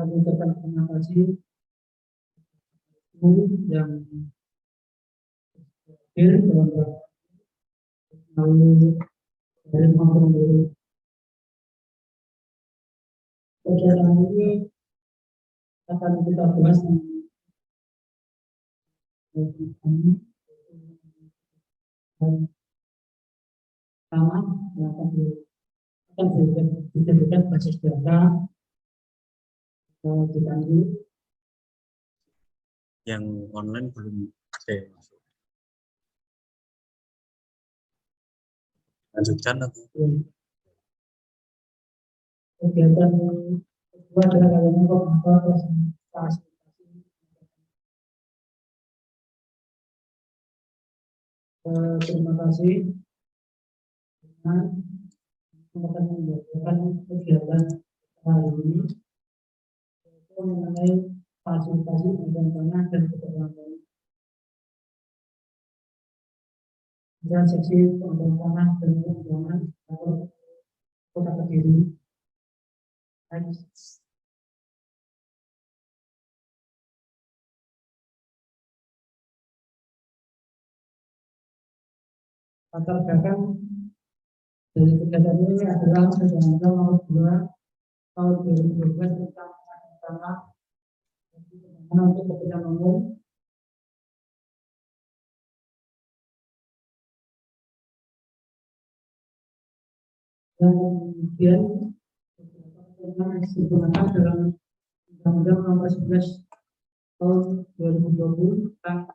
mengucapkan terima kasih yang hadir dalam melalui dari maupun dari kegiatan ini akan kita bahas pertama yang akan dijadikan basis data dipandu yang online belum ada yang masuk. Lanjutkan atau kegiatan kedua adalah bagaimana membuat presentasi. Terima kasih karena akan membuatkan kegiatan hari ini yaitu mengenai fasilitasi pengadaan tanah dan keterangan dan seksi pengadaan tanah dan pengembangan atau Kota Kediri. Latar belakang dari kegiatan ini adalah Undang-Undang Nomor 2 Tahun 2012 tentang tanah untuk kepentingan umum dan kemudian digunakan dalam Undang-Undang Nomor 11 Tahun 2020 tentang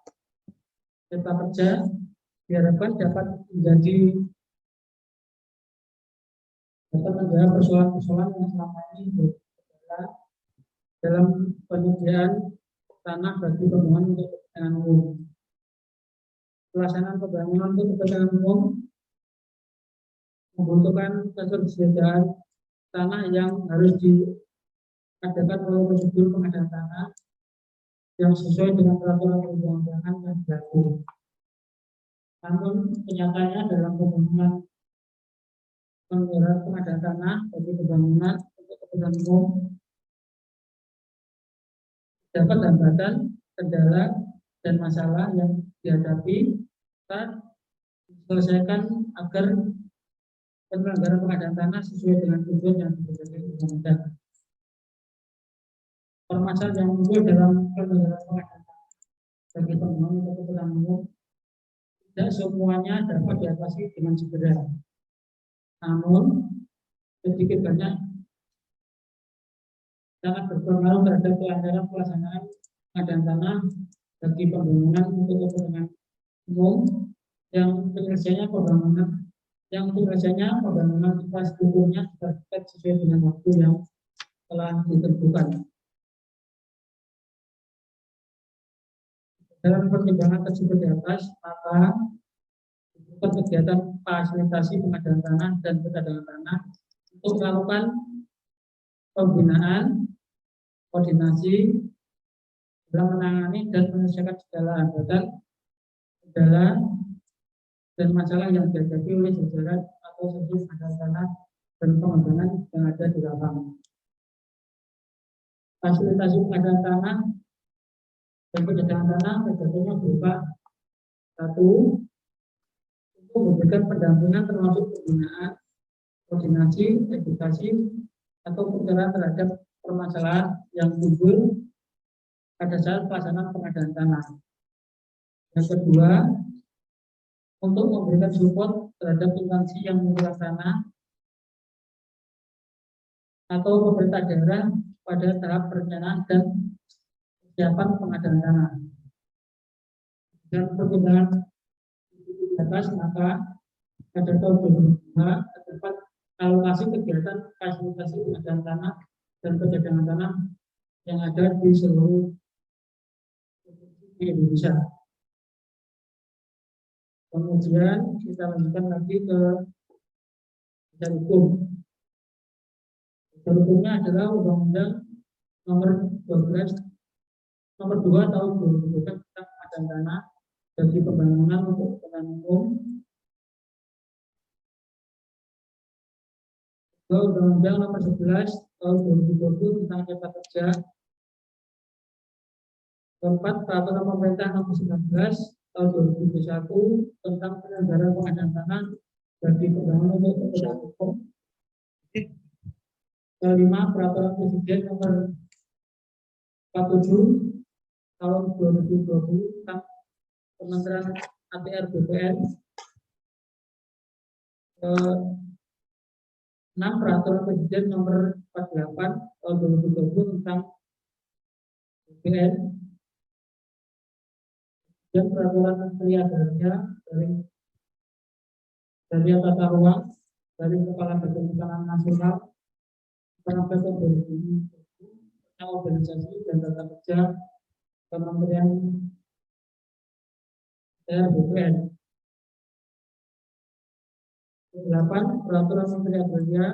Cipta Kerja diharapkan dapat menjawab persoalan-persoalan yang selama ini berada dalam penyediaan tanah bagi pembangunan untuk kepentingan umum. Pelaksanaan pembangunan untuk kepentingan umum membutuhkan ketersediaan tanah yang harus diadakan oleh prosedur pengadaan tanah yang sesuai dengan peraturan perundang-undangan yang berlaku. Namun kenyataannya dalam pembangunan pengadaan tanah bagi pembangunan untuk kepentingan umum dapat hambatan, kendala, dan masalah yang dihadapi saat diselesaikan agar penyelenggaraan pengadaan tanah sesuai dengan tujuan yang diberikan undang-undang. Permasalahan yang muncul dalam penyelenggaraan pengadaan tanah bagi pembangunan untuk kepentingan umum tidak semuanya dapat diatasi dengan segera. Namun sedikit banyak sangat berpengaruh terhadap kelancaran pelaksanaan pengadaan tanah bagi pembangunan untuk kepentingan umum yang penyelesaiannya pembangunan infrastrukturnya dapat sesuai dengan waktu yang telah ditentukan. Dalam pertimbangan tersebut di atas, maka kegiatan fasilitasi pengadaan tanah dan perdagangan tanah untuk melakukan pembinaan, koordinasi dalam menangani dan menyelesaikan segala hambatan, kendala, dan masalah yang dihadapi oleh jajaran atau servis pengadaan tanah dan pengembangan yang ada di lapangan. Fasilitasi pengadaan tanah dan perdagangan tanah kegiatannya berupa 1. Untuk memberikan pendampingan termasuk pembinaan, koordinasi, edukasi, atau pencerahan terhadap permasalahan yang timbul pada saat pelaksanaan pengadaan tanah. Yang kedua, untuk memberikan support terhadap instansi yang mengelola tanah atau pemerintah daerah pada tahap perencanaan dan persiapan pengadaan tanah. Dan pertimbangan di atas, maka pada tahun 2002 terdapat alokasi kegiatan fasilitasi pengadaan tanah dan perdagangan tanah yang ada di seluruh di Indonesia. Kemudian kita lanjutkan lagi ke dasar hukum. Dasar hukumnya adalah Undang-Undang nomor 12 nomor 2 tahun 2012 tentang pengadaan tanah bagi pembangunan untuk kepentingan umum. Undang-Undang nomor 11 tahun 2020 tentang cipta kerja. Keempat, peraturan pemerintah nomor 19 tahun 2021 tentang penyelenggaraan pengadaan tanah bagi pembangunan untuk kepentingan umum. Kelima, peraturan presiden nomor 47 tahun 2020 tentang Kementerian ATR BPN. 6, peraturan presiden nomor 48 tahun 2020 tentang BPN. Dan peraturan Menteri Agraria dari tata ruang dari Kepala Badan Pangan Nasional pada tahun 2020 tentang organisasi dan tata kerja Kementerian BPN. 8, peraturan Menteri Agraria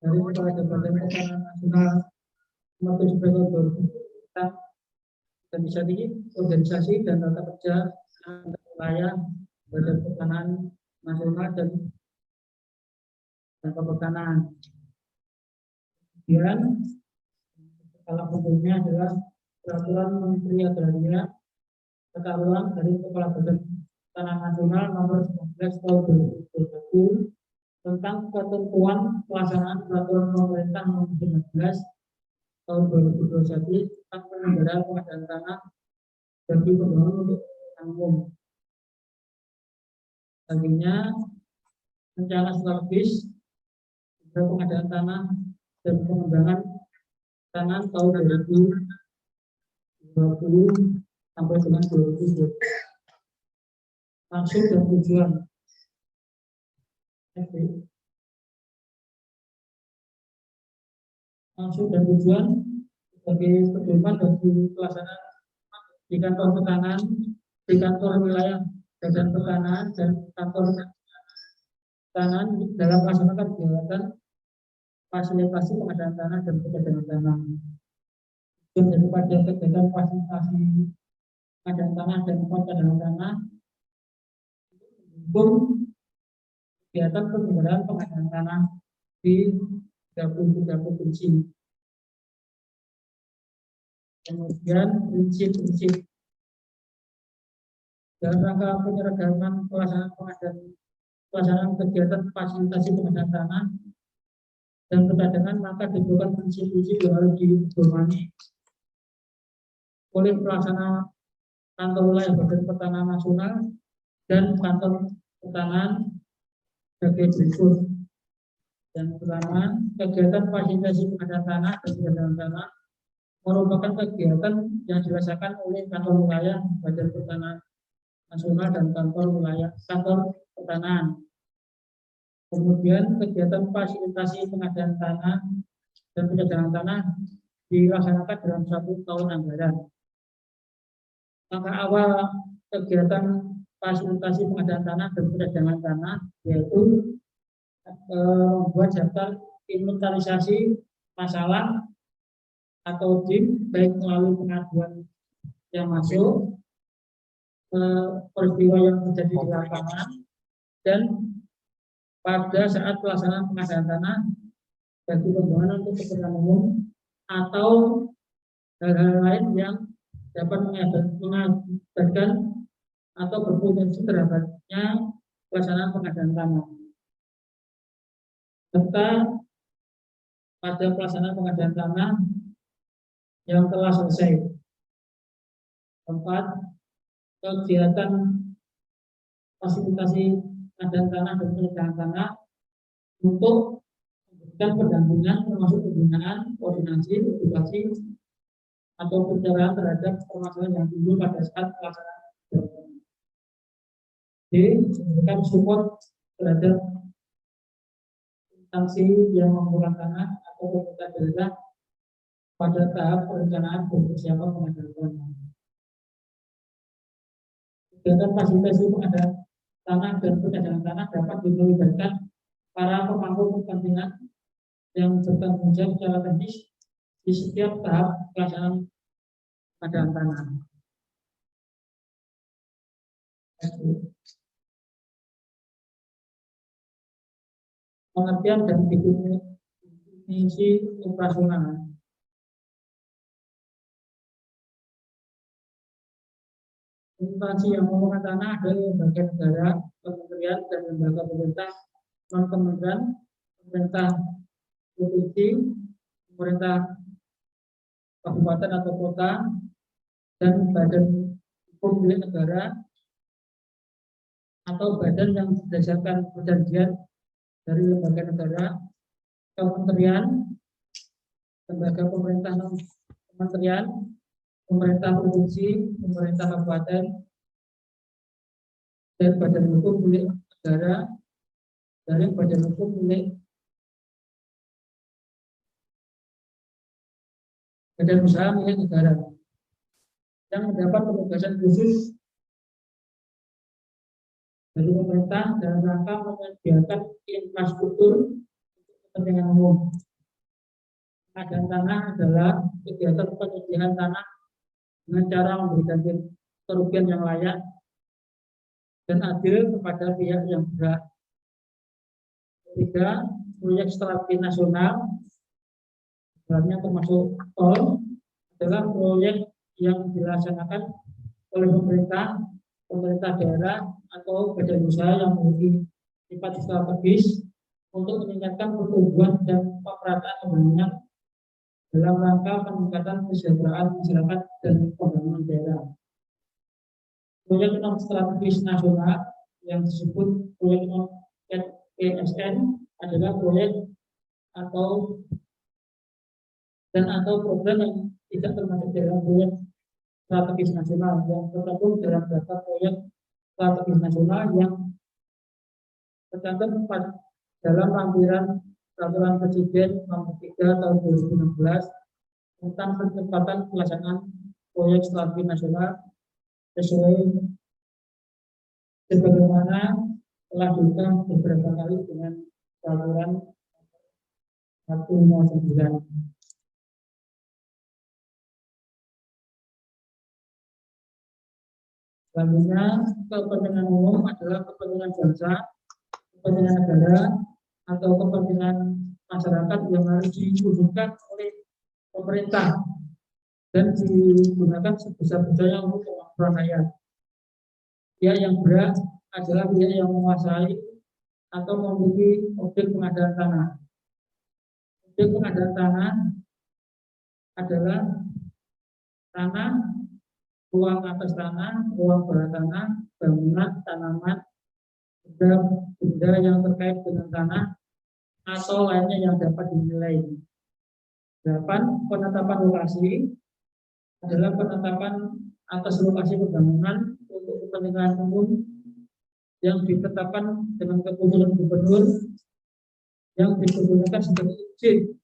dari Kepala Badan Pangan Nasional nomor 17 tahun 2020 tentang organisasi dan tata kerja wilayah Badan Pangan Nasional dan pertanahan. Kemudian kepala bentuknya adalah peraturan Menteri Agraria tata ruang dari Kepala Badan Pangan Nasional nomor 19 tahun 2020 tentang ketentuan pelaksanaan peraturan pemerintah nomor 19 tahun 2021 tentang penyelenggaraan pengadaan tanah bagi pembangunan untuk umum. Selanjutnya, rencana strategis pengadaan tanah dan pengembangan tanah tahun 2020 sampai dengan 2020. Maksud dan tujuan. Maksud dan tujuan sebagai pedoman bagi pelaksanaan di kantor pertanahan, di kantor wilayah badan pertanahan dan kantor pertanahan dalam melaksanakan kegiatan fasilitasi pengadaan tanah dan pengadaan tanah. Dan daripada kegiatan fasilitasi pengadaan tanah dan pengadaan tanah untuk kegiatan penyelenggaraan pengadaan tanah di 33 provinsi. Kemudian prinsip-prinsip dalam rangka penyeragaman pelaksanaan kegiatan fasilitasi pengadaan tanah dan perdagangan, maka dibutuhkan prinsip-prinsip yang harus dipedomani oleh pelaksana kantor wilayah Badan Pertanahan Nasional dan kantor pertanahan sebagai berikut. Yang pertama, kegiatan fasilitasi pengadaan tanah dan pengadaan tanah merupakan kegiatan yang dirasakan oleh kantor wilayah Badan Pertanahan Nasional dan kantor pertanahan. Kemudian kegiatan fasilitasi pengadaan tanah dan pengadaan tanah dilaksanakan dalam 1 tahun anggaran. Maka awal kegiatan fasilitasi pengadaan tanah dan pengadaan tanah yaitu membuat daftar inventarisasi masalah atau DIM baik melalui pengaduan yang masuk, peristiwa yang terjadi di lapangan, dan pada saat pelaksanaan pengadaan tanah bagi pembangunan untuk kepentingan umum atau hal-hal lain yang dapat mengakibatkan atau berpotensi terhadapnya pelaksanaan pengadaan tanah. Serta pada pelaksanaan pengadaan tanah yang telah selesai. 4, kegiatan fasilitasi pengadaan tanah dan pengadaan tanah untuk memberikan pendampingan termasuk pembinaan, koordinasi, edukasi atau pencerahan terhadap permasalahan yang timbul pada saat pelaksanaan. D, memberikan support terhadap instansi yang mengelola tanah atau pemerintah daerah pada tahap perencanaan dan persiapan pengadaan tanah. Kegiatan fasilitasi pengadaan tanah dan pengadaan tanah dapat melibatkan para pemangku kepentingan yang bertanggung jawab secara teknis di setiap tahap pelaksanaan pengadaan tanah. Pengertian dan definisi operasional. Instansi yang memegang tanah adalah lembaga negara, kementerian, dan lembaga pemerintah non-kementerian, pemerintah provinsi, pemerintah kabupaten atau kota, dan badan hukum milik negara atau badan yang berdasarkan perjanjian dari lembaga negara, kementerian, lembaga pemerintah non kementerian, pemerintah provinsi, pemerintah kabupaten, dan badan hukum milik negara dari badan hukum milik badan usaha milik negara yang mendapat penugasan khusus dari pemerintah dalam rangka menyediakan infrastruktur untuk kepentingan umum. Pengadaan tanah adalah kegiatan penyediaan tanah dengan cara memberikan kerugian yang layak dan adil kepada pihak yang berhak. Ketiga, proyek strategi nasional, sebenarnya termasuk tol, adalah proyek yang dilaksanakan oleh pemerintah daerah atau badan usaha yang memiliki sifat strategis untuk meningkatkan pertumbuhan dan pemerataan pembangunan dalam rangka peningkatan kesejahteraan masyarakat dan pembangunan daerah. Proyek non strategis nasional yang disebut proyek non PSN adalah proyek atau program yang tidak termasuk dalam proyek strategis nasional yang tergabung dalam daftar proyek strategis nasional yang tercantum dalam lampiran Peraturan Presiden Nomor 3 Tahun 2016 tentang percepatan pelaksanaan proyek strategi nasional sesuai sebagaimana telah dilakukan beberapa kali dengan Peraturan 159. Selanjutnya, kepentingan umum adalah kepentingan bangsa, kepentingan negara, atau kepentingan masyarakat yang harus diwujudkan oleh pemerintah dan digunakan sebesar-besarnya untuk kemakmuran rakyat. Pihak yang berhak adalah pihak yang menguasai atau memiliki objek pengadaan tanah. Objek pengadaan tanah adalah tanah, ruang atas tanah, ruang bawah tanah, bangunan, tanaman, benda yang terkait dengan tanah atau lainnya yang dapat dinilai. 8. Penetapan lokasi adalah penetapan atas lokasi pembangunan untuk kepentingan umum yang ditetapkan dengan keputusan gubernur yang digunakan sebagai izin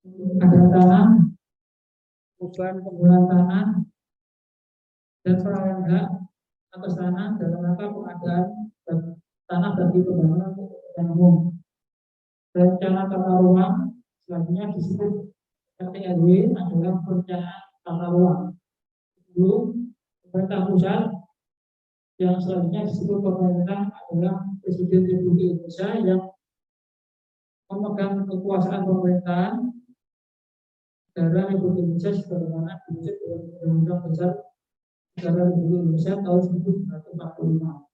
pengadaan tanah, perubahan penggunaan tanah, dan peralihan hak atas tanah dalam rangka pengadaan tanah bagi pembangunan kepentingan umum. Rencana tata ruang selanjutnya disebut RTRW adalah perencanaan tata ruang. Pemerintah pusat yang selanjutnya disebut pemerintah adalah Presiden Republik Indonesia yang memegang kekuasaan pemerintahan negara Republik Indonesia sebagaimana dimaksud dalam Undang-Undang Dasar Negara Republik Indonesia tahun 1945.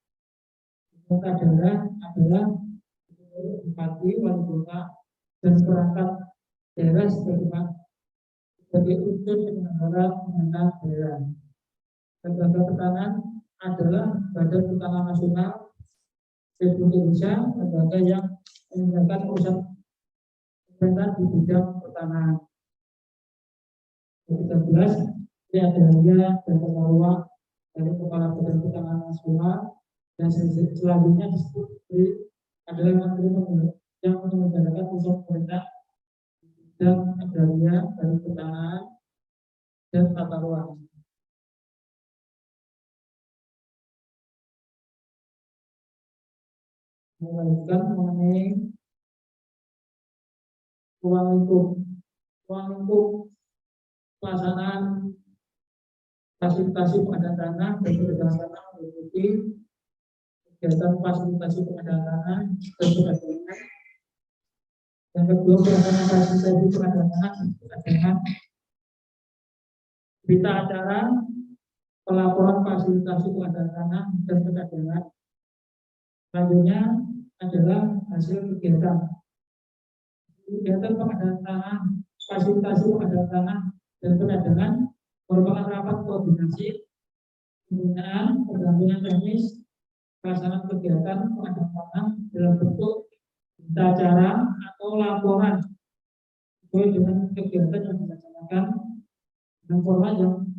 Pemerintah daerah adalah bupati, wali kota, dan perangkat daerah sebagai unsur penyelenggara pemerintahan daerah. Lembaga pertanahan adalah Badan Pertanahan Nasional Republik Indonesia, lembaga yang menjalankan urusan pemerintahan di bidang pertanahan. 13. Kriadelia dan tata ruang dari Kepala Badan Pertanahan Nasional, dan selanjutnya disebut adalah menteri yang menyelenggarakan urusan pemerintah dan agraria dari pertanahan dan tata ruang. Melanjutkan mengenai ruang lingkup pelaksanaan fasilitasi pengadaan tanah dan pengadaan tanah meliputi kegiatan fasilitasi pengadaan tanah dan pengadaan. Yang kedua, pelaksanaan fasilitasi pengadaan tanah dan pengadaan. Berita acara pelaporan fasilitasi pengadaan tanah dan pengadaan. Selanjutnya adalah hasil kegiatan pengadaan tanah, fasilitasi pengadaan tanah dan pengadaan merupakan rapat koordinasi pembinaan pendampingan teknis pelaksanaan kegiatan pengadaan tanah dalam bentuk berita acara atau laporan sesuai dengan kegiatan yang dilaksanakan dan format yang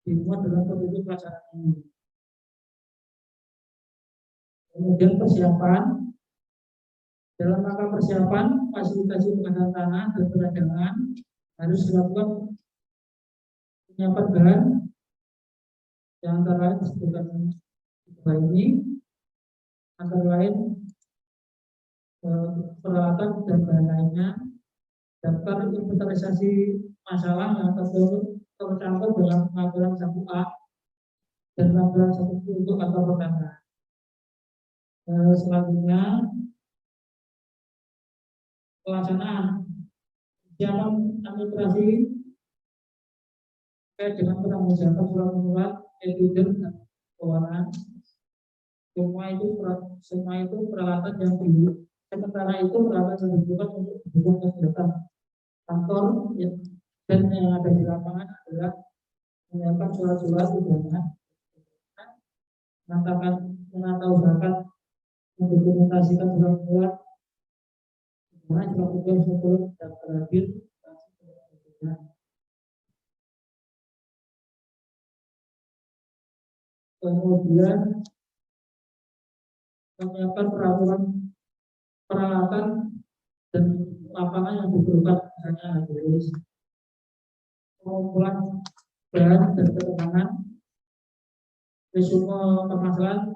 dimuat dalam petunjuk pelaksanaan ini. Kemudian persiapan. Dalam rangka persiapan fasilitasi pengadaan tanah dan perdagangan harus dilakukan penyiapan bahan yang antara lain disebutkan ini, antara lain peralatan dan bahan lainnya, daftar inventarisasi masalah yang tercantum dalam laporan 1A dan laporan 1 untuk kantor pertama. Selanjutnya pelaksanaan persiapan administrasi terkait dengan penangguhan surat-surat evidence dan keuangan. Semua itu peralatan yang perlu. Sementara itu peralatan yang dibutuhkan untuk mendukung kegiatan kantor dan yang ada di lapangan adalah menyiapkan surat-surat undangan, menata zakat, mendokumentasikan surat-surat dilakukan sebelum dan terakhir. Kemudian menyiapkan peralatan dan lapangan yang diperlukan, misalnya hadis, pengumpulan bahan dan keterangan, resume permasalahan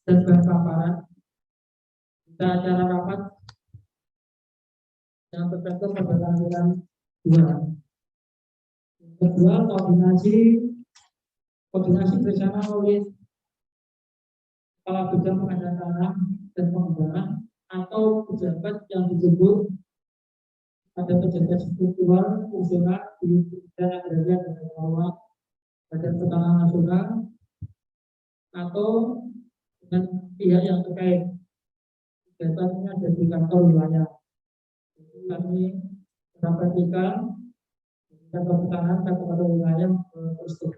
dan bahan paparan, kita acara rapat yang tercantum pada lampiran 2. Kedua, koordinasi bersama oleh kepala bidang pengadaan tanah dan pengembangan atau pejabat yang ditunjuk pada pejabat struktural fungsional di bidang agraria dan keuangan, badan pertanahan nasional atau dengan pihak yang terkait. Kegiatannya ada di kantor wilayah. Kami mendapatkan kantor pertanahan dan kantor wilayah tersebut.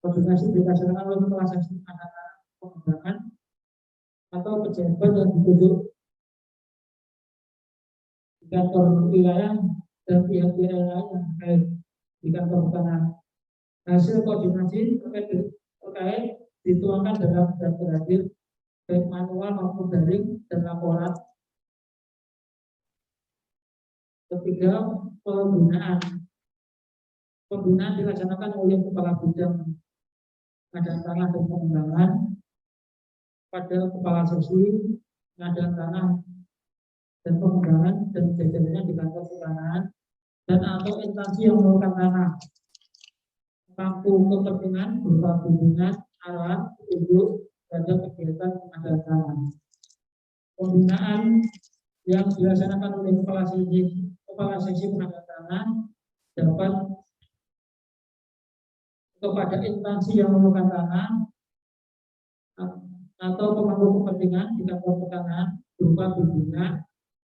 Koordinasi dilaksanakan oleh kepala seksi pengembangan atau pejabat yang ditunjuk di kantor wilayah dan pihak-pihak lain yang terkait di kantor pertanahan. Hasil koordinasi terkait dituangkan dalam daftar hadir baik manual maupun daring dan laporan. Ketiga, pembinaan dilaksanakan oleh kepala bidang pengadaan tanah dan pengembangan pada kepala seksi pengadaan tanah dan pengembangan dan jajarannya di kantor pertanahan dan atau instansi yang melakukan tanah, pemangku kepentingan berupa bimbingan, arahan, petunjuk pada kegiatan pengadaan tanah. Pembinaan yang dilaksanakan oleh kepala seksi pengadaan tanah dapat kepada instansi yang melakukan tanah atau pemangku kepentingan di kantor pertanahan berupa bimbingan,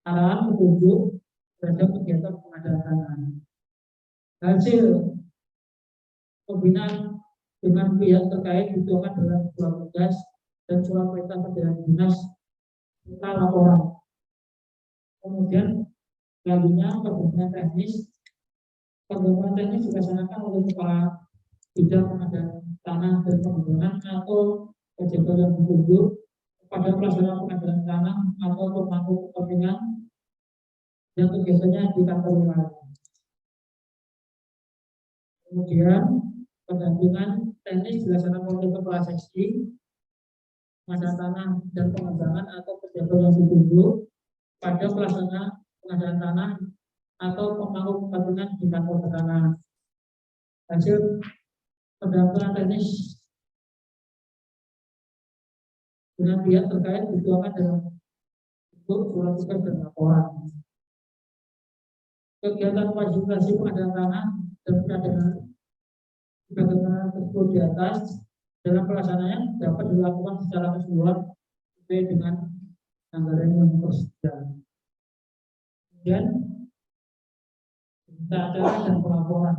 arahan, petunjuk terhadap kegiatan pengadaan tanah. Hasil pembinaan dengan pihak terkait dituangkan dalam surat tugas dan surat perintah perjalanan dinas serta laporan. Kemudian selanjutnya pembinaan teknis. Pembinaan teknis dilaksanakan oleh kepala bidang pengadaan tanah dan pengembangan atau pejabat yang ditunjuk pada pelaksanaan pengadaan tanah atau pemangku kepentingan yang kegiatannya di kantor wilayah. Kemudian pendampingan teknis dilaksanakan oleh kepala seksi pengadaan tanah dan pengembangan atau pejabat yang ditunjuk pada pelaksana pengadaan tanah atau pemangku kepentingan di kantor pertanahan. Hasil pendampingan teknis dengan pihak terkait dituangkan dalam bentuk surat tugas dan laporan. Kegiatan fasilitasi pengadaan tanah dan pengadaan sebagaimana tersebut di atas dalam pelaksanaannya dapat dilakukan secara keseluruhan sesuai dengan anggaran yang tersedia. Kemudian berita acara dan pelaporan.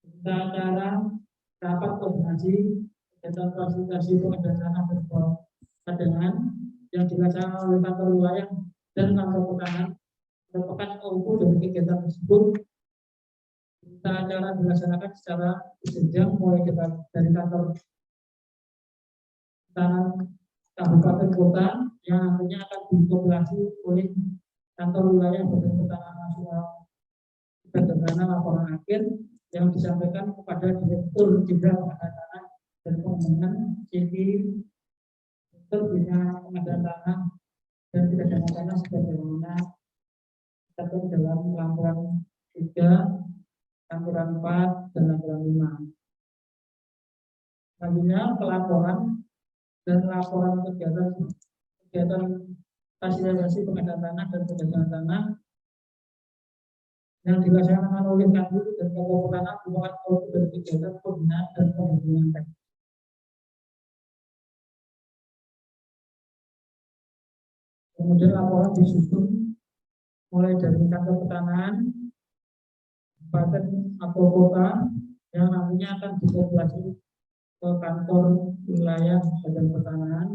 Berita acara rapat koordinasi kegiatan fasilitasi pengadaan tanah dan pengadaan yang dilaksanakan oleh kantor wilayah dan kantor pertanahan merupakan output dari kegiatan tersebut. Berita acara dilaksanakan secara berjenjang mulai dari kantor pertanahan kabupaten kota yang nantinya akan dikoordinasi oleh kantor wilayah Badan Pertanahan Nasional bagaimana laporan akhir yang disampaikan kepada Direktur Jenderal Pengadaan Tanah dan Pengembangan CV Direktur Bina Pengadaan Tanah dan Pengadaan Tanah sebagaimana tercantum dalam laporan 3, laporan 4, dan laporan 5. Selanjutnya pelaporan dan laporan kegiatan fasilitasi pengadaan tanah dan pengadaan tanah yang dilaksanakan oleh Kanwil dan Kantor Pertanahan merupakan output dari kegiatan pembinaan dan pengembangan teknis. Kemudian laporan disusun mulai dari kantor pertanahan, kabupaten atau kota yang nantinya akan dikoordinasi ke kantor wilayah Badan Pertanahan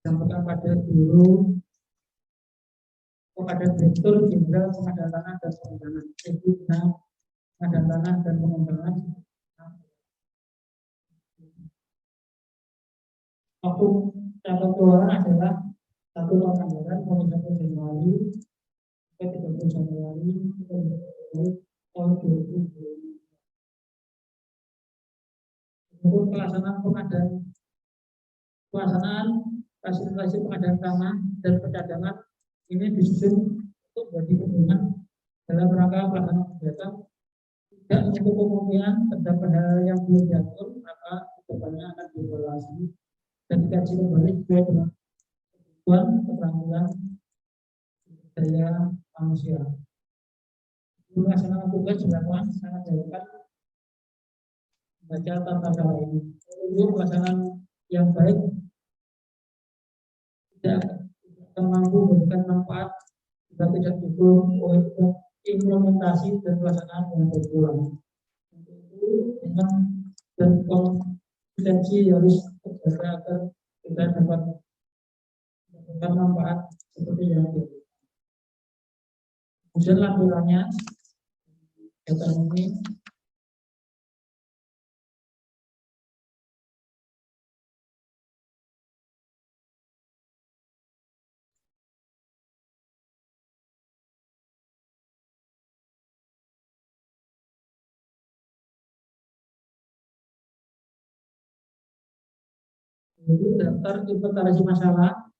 disampaikan pada guru kepada Direktur Jenderal Pengadaan Tanah dan Pengembangan, Pengadaan Tanah dan Pengembangan. Waktu catat keluaran adalah 1 tahun anggaran mulai 1 Januari sampai 30 Januari tahun 2020. Untuk pelaksanaan fasilitasi pengadaan tanah dan perdagangan ini disusun untuk menjadi pedoman dalam rangka pelaksanaan kegiatan. Tidak untuk kemungkinan terdapat hal yang belum diatur, maka kedepannya akan dievaluasi dan dikaji kembali sesuai dengan kebutuhan keterampilan daya manusia. Pelaksanaan tugas dilakukan sangat dilakukan baca tata cara ini. Untuk pelaksanaan yang baik tidak mampu memberikan manfaat jika tidak didukung oleh implementasi dan pelaksanaan yang berkurang. Untuk itu memang dan kompetensi harus terjaga agar kita dapat mendapatkan manfaat seperti yang itu. Kemudian lampirannya data ini daftar inventarisasi masalah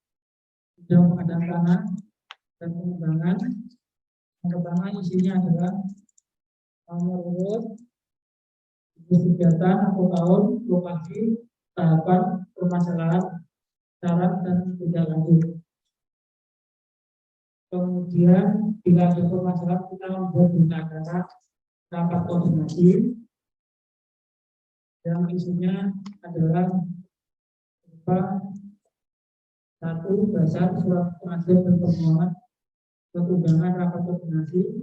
bidang pengadaan tanah dan pengembangan. Yang pertama isinya adalah nomor urut, kegiatan atau tahun, lokasi, tahapan, permasalahan, syarat dan tindak lanjut. Kemudian bila ada permasalahan kita membuat berita acara rapat koordinasi yang isinya adalah 1. Dasar surat pengajuan dan permohonan keundangan rapat koordinasi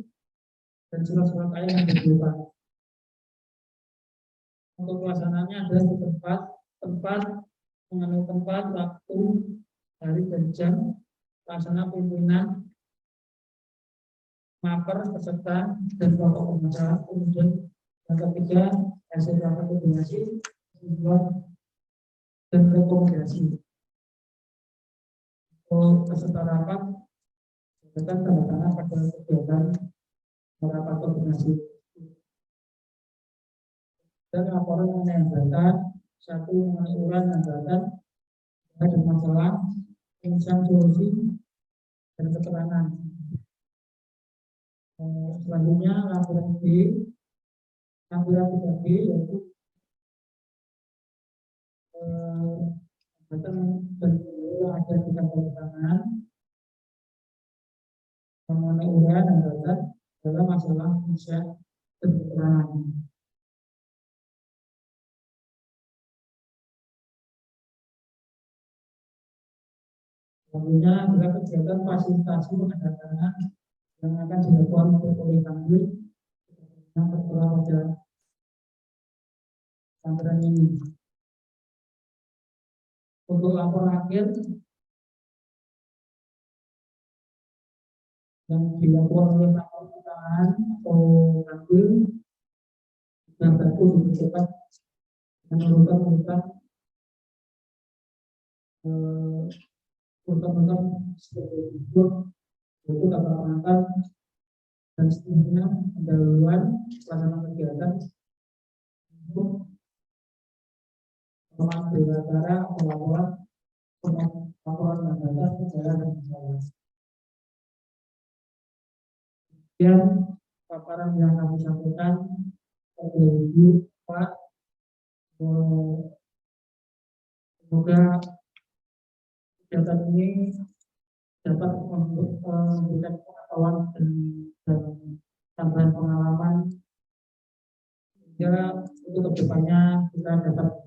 dan surat-surat lain yang berupa. Untuk pelaksanaannya adalah di tempat mengenai tempat, waktu, hari dan jam, pelaksana pimpinan, maper, peserta dan pokok permasalahan. Kemudian yang ketiga hasil rapat koordinasi, tujuan dan rekomendasi. Untuk peserta rapat, jabatan tanda tangan pada kegiatan rapat koordinasi dan laporan mengenai data satu mengenai uraian dan data ada masalah, insan solusi dan keterangan. Selanjutnya lampiran B, lampiran 3B yaitu data dan yang ada di kantor tangan mengenai uraian dan data adalah masalah insan dan keterangan. Selanjutnya adalah kegiatan fasilitasi pendatangan yang akan dilakukan oleh kami yang tertera pada lampiran ini. Untuk laporan akhir yang dilakukan oleh kantor tangan atau kantor dan baku dibutuhkan menurunkan untuk seperti itu, yaitu tata perangkat dan seterusnya pendahuluan pelaksanaan kegiatan untuk mengambil acara laporan dan data secara berjalan. Kemudian paparan yang kami sampaikan oleh Ibu Pak, semoga kegiatan ini dapat memberikan pengetahuan dan tambahan pengalaman sehingga untuk kedepannya kita dapat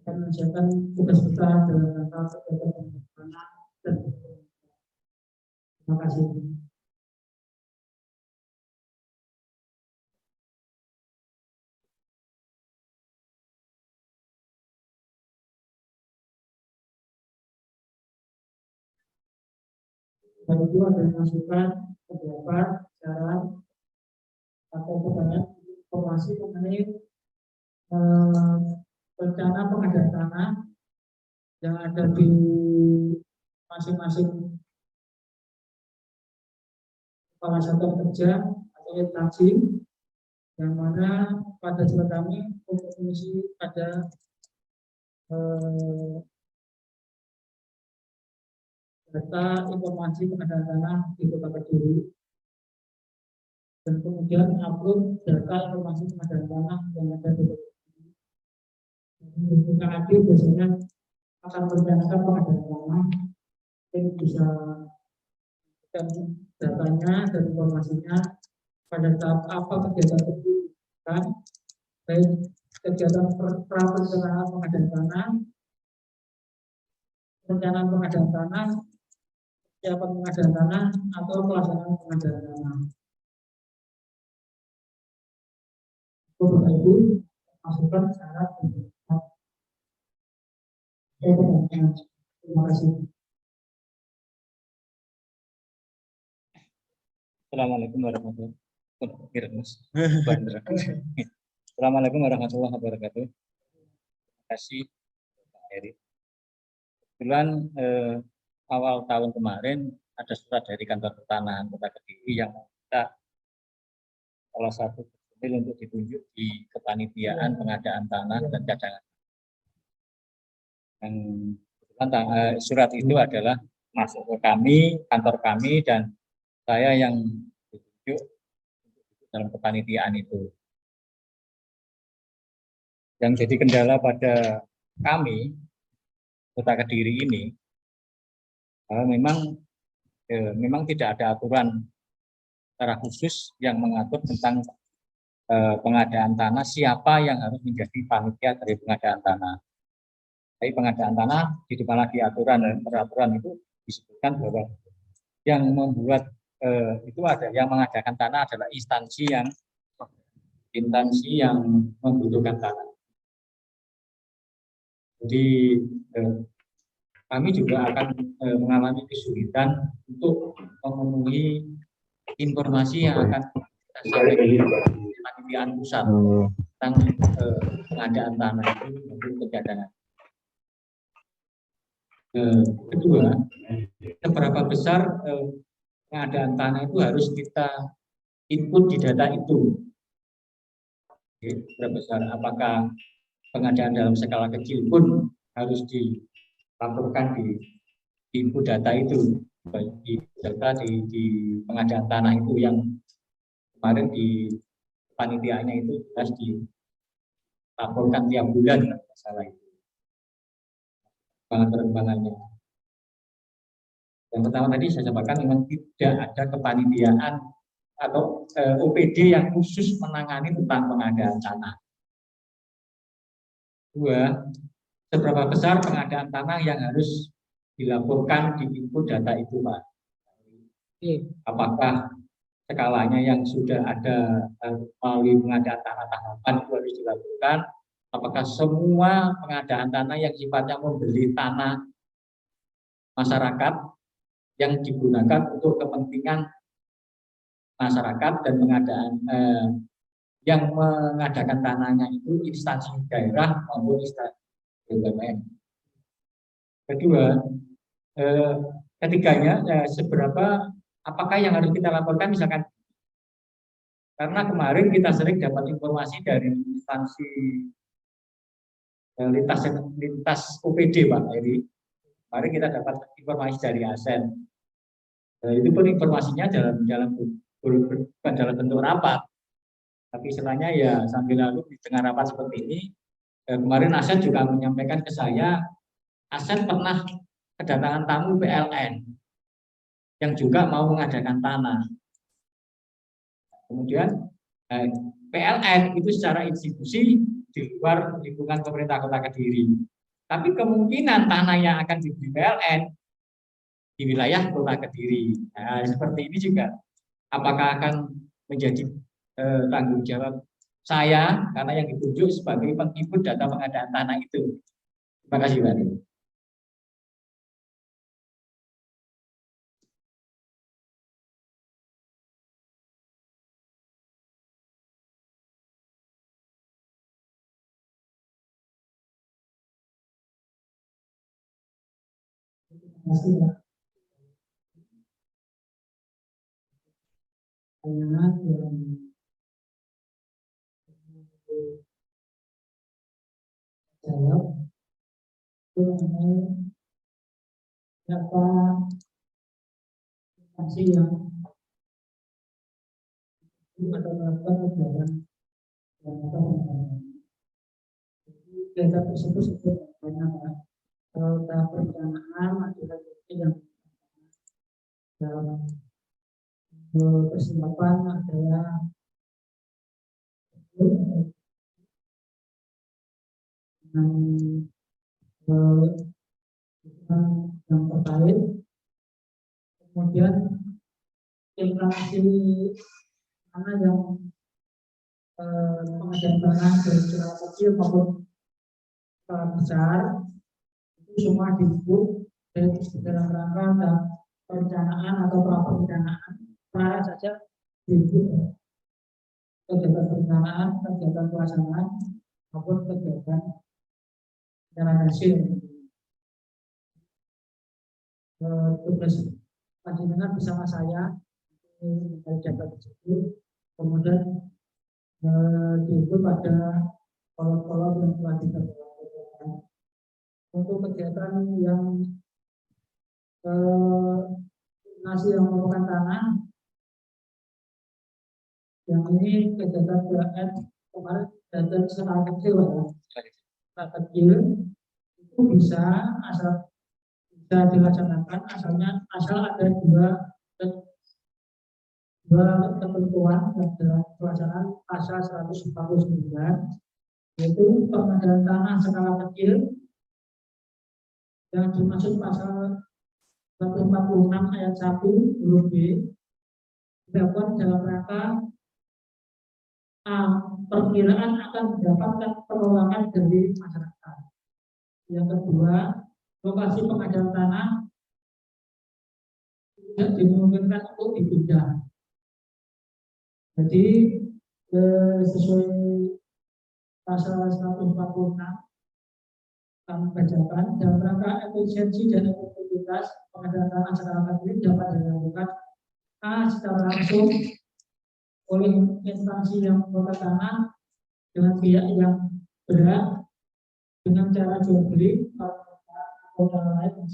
mengerjakan tugas kita dalam rangka kegiatan pengembangan dan terima kasih. Dan itu ada masukan, pendapat, saran, atau pertanyaan informasi mengenai rencana pengadaan tanah yang ada di masing-masing kepala satuan kerja atau instansi, yang mana pada juga kami untuk mengisi pada data informasi pengadaan tanah di Kota Kediri, dan kemudian upload data informasi pengadaan tanah yang ada di Kota Kediri. KAD biasanya akan merencanakan pengadaan tanah, yang bisa dan datanya dan informasinya pada tahap apa kegiatan tersebut, kan? Baik kegiatan perencanaan pengadaan tanah, perencanaan pengadaan tanah, siapan pengadaan tanah, atau pelaksanaan pengadaan tanah. Bapak Ibu, masukan syarat terima kasih. Assalamualaikum warahmatullahi wabarakatuh. Assalamualaikum warahmatullahi wabarakatuh. Terima kasih Pak Heri. Kebetulan awal tahun kemarin ada surat dari kantor pertanahan Kota Kediri yang meminta salah satu personil untuk ditunjuk di kepanitiaan pengadaan tanah dan cadangan. Dan surat itu adalah masuk ke kami, kantor kami, dan saya yang ditunjuk dalam kepanitiaan itu. Yang jadi kendala pada kami, Kota Kediri ini, memang tidak ada aturan secara khusus yang mengatur tentang pengadaan tanah, siapa yang harus menjadi panitia dari pengadaan tanah. Tapi pengadaan tanah di mana di aturan dan peraturan itu disebutkan bahwa yang membuat itu ada yang mengadakan tanah adalah instansi yang membutuhkan tanah. Jadi kami juga akan mengalami kesulitan untuk memenuhi informasi yang akan kita sampaikan di panitiaan pusat tentang pengadaan tanah itu untuk cadangan. Kedua, seberapa besar pengadaan tanah itu harus kita input di data itu. Oke, berapa besar? Apakah pengadaan dalam skala kecil pun harus dilaporkan di input data itu, di data di pengadaan tanah itu yang kemarin di panitianya itu jelas dilaporkan tiap bulan kalau tidak salah itu perkembangannya. Yang pertama tadi saya sampaikan memang tidak ada kepanitiaan atau OPD yang khusus menangani tentang pengadaan tanah. Dua, seberapa besar pengadaan tanah yang harus dilaporkan di input data itu, Pak? Apakah skalanya yang sudah ada melalui pengadaan tanah tahapan itu harus dilakukan? Apakah semua pengadaan tanah yang sifatnya membeli tanah masyarakat yang digunakan untuk kepentingan masyarakat dan pengadaan yang mengadakan tanahnya itu instansi daerah maupun instansi BUMN. Kedua, ketiganya seberapa apakah yang harus kita laporkan, misalkan karena kemarin kita sering dapat informasi dari instansi lintas OPD, Pak Heri. Kemarin kita dapat informasi dari ASN. Itu pun informasinya bukan dalam bentuk rapat, tapi istilahnya ya sambil lalu di tengah rapat seperti ini. Kemarin ASN juga menyampaikan ke saya, ASN pernah kedatangan tamu PLN yang juga mau mengadakan tanah. Kemudian PLN itu secara institusi di luar lingkungan pemerintah Kota Kediri. Tapi kemungkinan tanah yang akan dibeli PLN di wilayah Kota Kediri. Nah, seperti ini juga apakah akan menjadi tanggung jawab saya karena yang ditunjuk sebagai penginput data pengadaan tanah itu. Terima kasih, Pak. Terima kasih, Pak. Pertanyaan yang jawab itu mengenai berapa instansi yang atau melakukan kegiatan dan atau pengadaan. Data tersebut sebenarnya Pak, kalau tahap perencanaan adalah yang dalam persiapan adalah yang terkait, kemudian implementasi mana yang pengadaan tanah dari skala kecil maupun skala besar itu semua disebut dalam rangka dan perencanaan atau praperencanaan. Mana saja disebut kegiatan perencanaan, kegiatan pelaksanaan maupun kegiatan pencarian hasil. Tugas panjenengan bersama saya dari data tersebut, kemudian diikut pada kolom-kolom yang telah kita lakukan. Untuk kegiatan yang nasi yang merupakan tanah, yang ini kegiatan PLN kemarin data skala kecil, skala kecil itu bisa dilaksanakan asal ada dua ketentuan dalam pelaksanaan pasal 149, yaitu pengadaan tanah skala kecil yang dimaksud pasal 146 ayat 1 huruf B dilakukan dalam rangka perkiraan akan mendapatkan penolakan dari masyarakat. Yang kedua, lokasi pengadaan tanah tidak dimungkinkan untuk dipindah. Jadi sesuai pasal 146 kami bacakan, dalam rangka efisiensi dan efektivitas pengadaan tanah skala kecil dapat dilakukan secara langsung oleh instansi yang mengelola tanah dengan pihak yang berhak dengan cara jual beli atau cara lain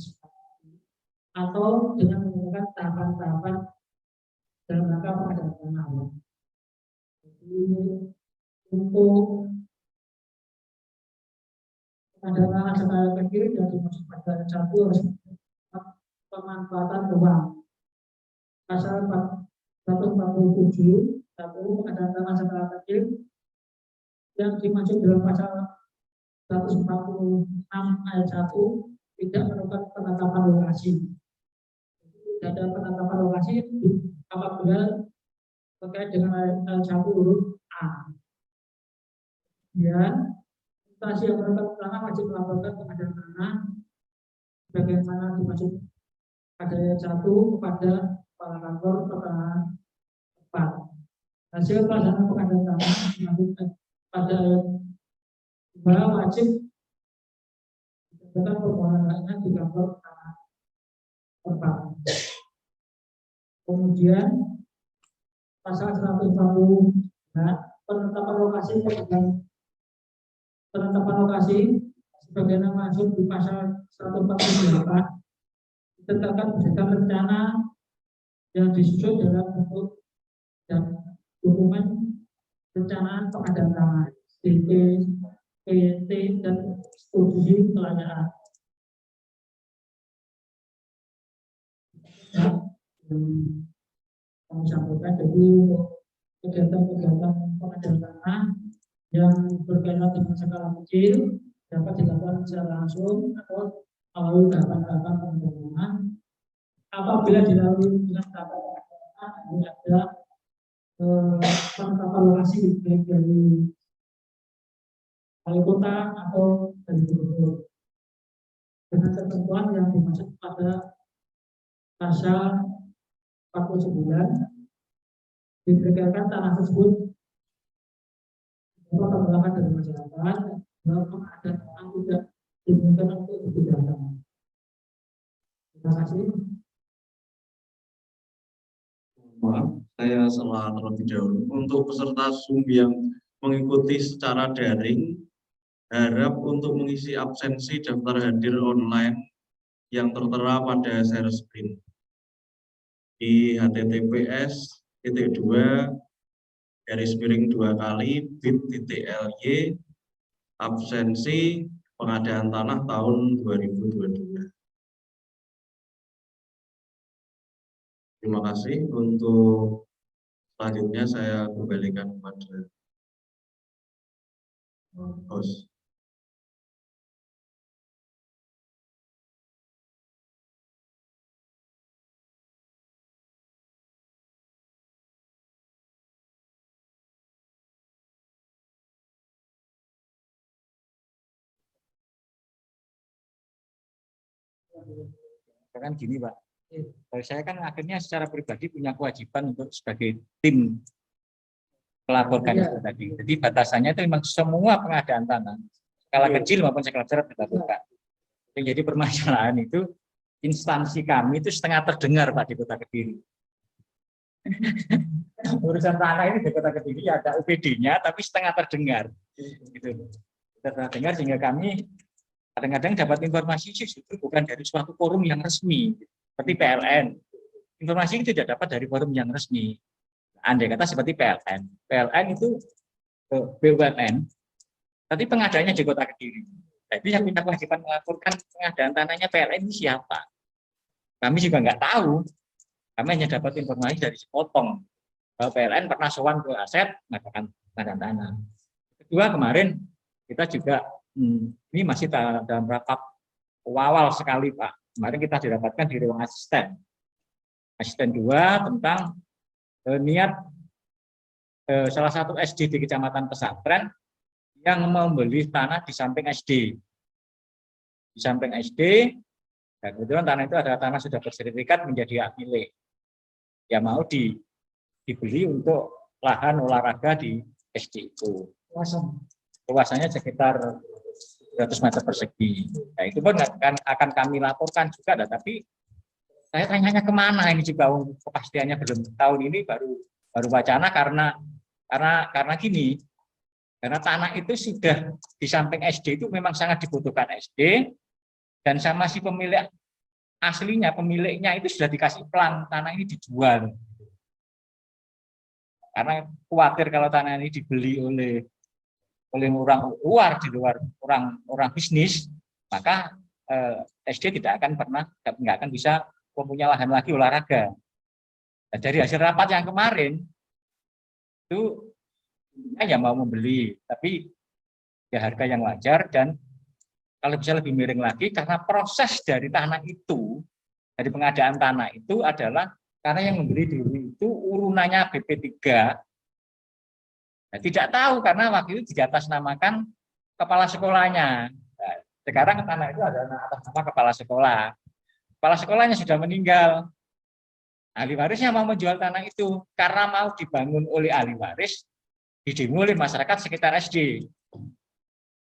atau dengan menggunakan tahapan-tahapan dalam rangka pengadaan tanah. Jadi untuk pengadaan tanah skala kecil yang dimaksud pada satu harus pemanfaatan ruang. Pasal 147 satu pengadaan tanah skala kecil yang dimaksud dalam pasal 146 ayat 1 tidak melakukan penetapan lokasi. Tidak ada penetapan lokasi apabila terkait dengan ayat 1 huruf A. Dan instansi yang melakukan tanah wajib melaporkan pengadaan tanah bagaimana dimaksud pada ayat 1 kepada kepala kantor pertanahan tempat. Hasil pelaksanaan pengadaan tanah dilanjutkan pada ayat 2 wajib dilakukan permohonannya di kantor tanah tempat. Kemudian pasal 140 penetapan lokasi sebagaimana masuk di pasal 148 ditetapkan berdasarkan rencana yang disusun dalam bentuk dan dokumen rencanaan pengadaan tanah DP, PT dan studi kelayakan. Kami sampaikan jadi kegiatan-kegiatan pengadaan tanah yang berkaitan dengan skala kecil dapat dilakukan secara langsung atau melalui tahapan-tahapan pengadaan tanah. Apabila dilalui dengan tahapan pengadaan tanah, ini ada penetapan lokasi baik dari wali kota atau dari gubernur dengan ketentuan yang dimaksud pada pasal 49 diperkirakan tanah tersebut dapat pengembangan dari masyarakat dalam ada tanah tidak dimungkinkan untuk digunakan. Terima kasih. Maaf, saya salah terlebih dahulu. Untuk peserta Zoom yang mengikuti secara daring, harap untuk mengisi absensi daftar hadir online yang tertera pada share screen di https://bit.ly absensi pengadaan tanah tahun 2022. Terima kasih. Untuk selanjutnya saya kembalikan kepada host. Kan gini Pak, saya kan akhirnya secara pribadi punya kewajiban untuk sebagai tim melaporkan itu tadi. Jadi batasannya itu memang semua pengadaan tanah, skala kecil maupun skala besar dilakukan. Yang jadi permasalahan itu instansi kami itu setengah terdengar Pak di Kota Kediri. Urusan tanah ini di Kota Kediri ada UPD-nya tapi setengah terdengar. Gitu. Setengah terdengar sehingga kami kadang-kadang dapat informasi itu bukan dari suatu forum yang resmi, seperti PLN. Informasi itu tidak dapat dari forum yang resmi. Andai kata seperti PLN. PLN itu BUMN, tapi pengadaannya di Kota Kediri. Jadi yang punya kewajiban melaporkan pengadaan tanahnya PLN itu siapa? Kami juga nggak tahu. Kami hanya dapat informasi dari sepotong. Bahwa PLN pernah sowan ke aset, mengadakan pengadaan tanah. Kedua, kemarin kita juga ini masih dalam rapat awal sekali Pak. Kemarin kita didapatkan di ruang asisten 2 tentang niat salah satu SD di Kecamatan Pesantren yang membeli tanah di samping SD. Di samping SD, dan kebetulan tanah itu adalah tanah sudah bersertifikat menjadi hak milik. Ya mau dibeli untuk lahan olahraga di SD itu. Luasannya sekitar 100 meter persegi. Nah, itu pun akan kami laporkan juga, tapi saya tanyanya kemana ini juga kepastiannya belum tahun ini baru Baru wacana karena gini, karena tanah itu sudah di samping SD itu memang sangat dibutuhkan SD, dan sama si pemilik aslinya, pemiliknya itu sudah dikasih pelang tanah ini dijual. Karena khawatir kalau tanah ini dibeli oleh orang luar, di luar orang bisnis, maka SD tidak akan bisa mempunyai lahan lagi olahraga. Nah, dari hasil rapat yang kemarin itu ya mau membeli, tapi ya harga yang wajar, dan kalau bisa lebih miring lagi karena proses dari tanah itu, dari pengadaan tanah itu adalah karena yang membeli dulu itu urunannya BP3. Nah, tidak tahu karena waktu itu diatasnamakan kepala sekolahnya. Nah, sekarang tanah itu adalah atas nama kepala sekolah. Kepala sekolahnya sudah meninggal. Ahli warisnya mau menjual tanah itu karena mau dibangun oleh ahli waris, didemo oleh masyarakat sekitar SD.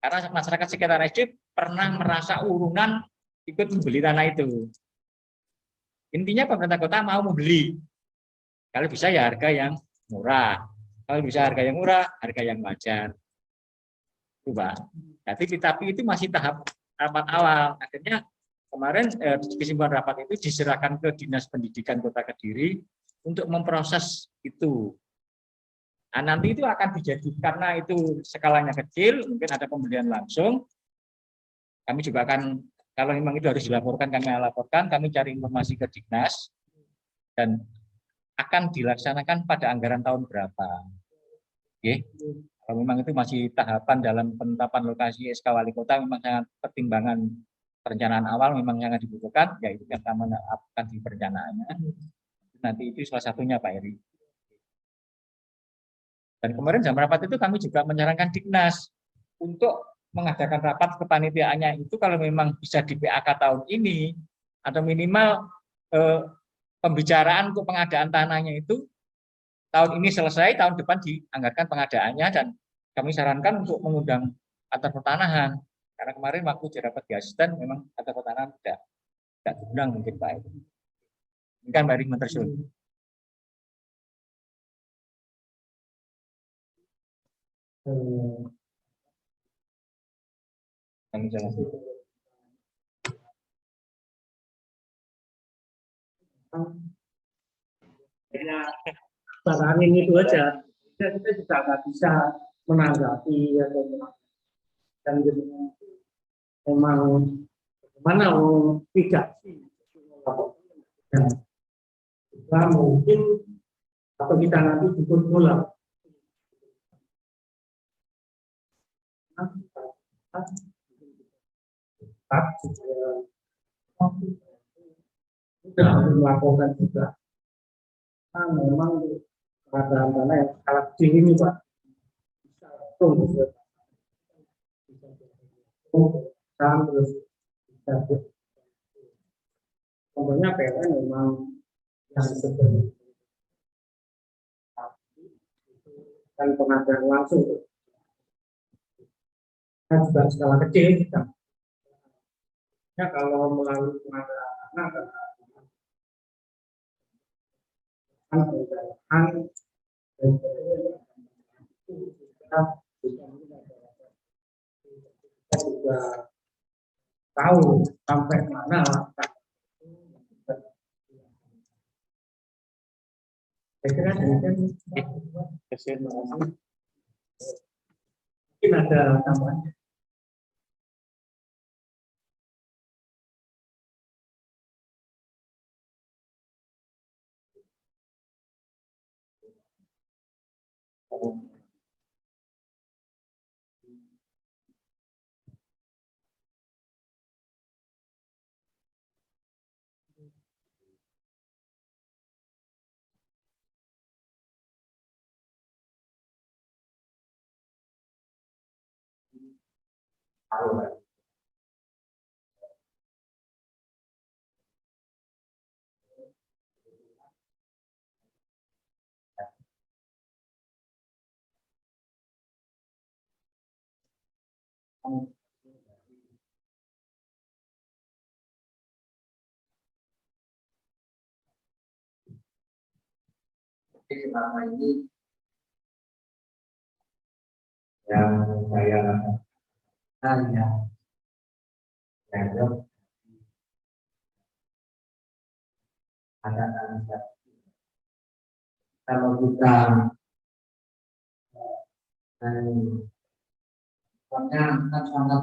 Karena masyarakat sekitar SD pernah merasa urunan ikut membeli tanah itu. Intinya pemerintah kota mau membeli. Kalau bisa ya harga yang murah. Kalau bisa harga yang murah, harga yang wajar. Itu, Pak. Tapi itu masih tahap rapat awal. Akhirnya kemarin kesimpulan rapat itu diserahkan ke Dinas Pendidikan Kota Kediri untuk memproses itu. Nah, nanti itu akan dijadikan, karena itu skalanya kecil, mungkin ada pembelian langsung. Kami juga akan, kalau memang itu harus dilaporkan, kami laporkan, kami cari informasi ke Dinas, dan akan dilaksanakan pada anggaran tahun berapa. Oke. Kalau memang itu masih tahapan dalam penetapan lokasi SK Wali Kota, memang sangat pertimbangan perencanaan awal memang sangat dibutuhkan, yaitu kita menerapkan di perencanaannya. Nanti itu salah satunya Pak Eri. Dan kemarin jam rapat itu kami juga menyarankan Dinas untuk mengadakan rapat kepanitiaannya itu kalau memang bisa di PAK tahun ini, atau minimal pembicaraan untuk pengadaan tanahnya itu tahun ini selesai, tahun depan dianggarkan pengadaannya, dan kami sarankan untuk mengundang kantor pertanahan. Karena kemarin waktu di rapat di asisten memang kantor pertanahan tidak diundang mungkin Pak. Ini kan Mbak Eri Mentersun. Kami jelaskan. Saran ini itu aja. Kita juga nggak bisa menanggapi atau dan memang bagaimana tidak sih. Nah, mungkin atau kita nanti ikut bola. Sudah melakukan juga. Nah, memang pengadaan tanah yang skala kecil ini Pak, bisa terus bisa contohnya PLN memang yang seperti dan pengadaan langsung kan juga skala kecil ya, kalau melalui pengadaan tanah kita juga tahu sampai mana saya kira demikian. Mungkin ada tambahan. selama ini yang saya hanya dianggap ada kalau kita soalnya kan sangat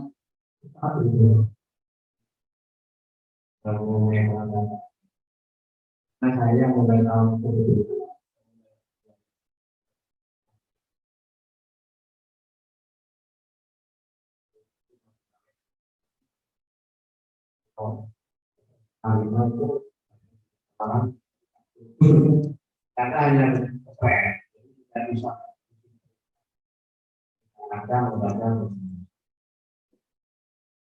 nah saya mulai tahun itu karena hanya tidak bisa ada membaca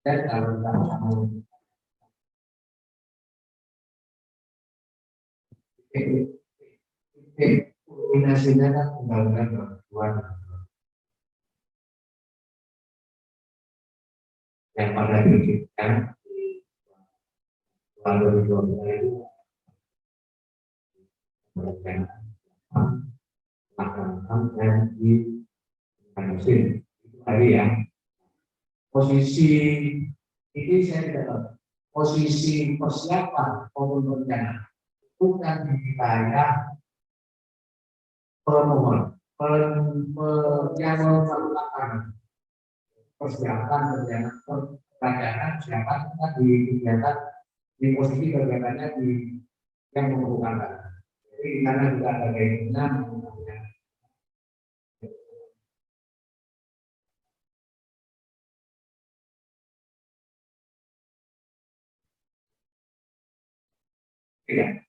dan kalau sama kombinasinya kan undang-undang perempuan yang pada dikitkan lalu itu melakukan dan di mesin itu tadi ya posisi ini saya tidak tahu posisi persiapan maupun rencana bukan di wilayah pemohon yang melakukan persiapan rencana pertanyaan siapa kita di kegiatan di posisi kegiatannya di yang membutuhkan. Jadi karena juga ada keinginan ya.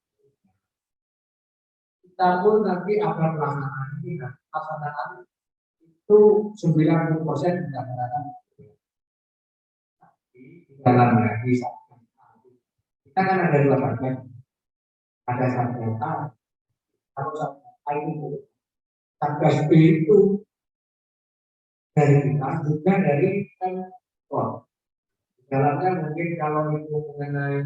Kita pun nanti akan pelaksanaan ini pelaksanaan itu 90% dilaksanakan di dalamnya di kita kan ada dua bagian ada satgas A atau satgas A itu satgas B itu dari kita juga dari Pemkot dalamnya mungkin kalau itu mengenai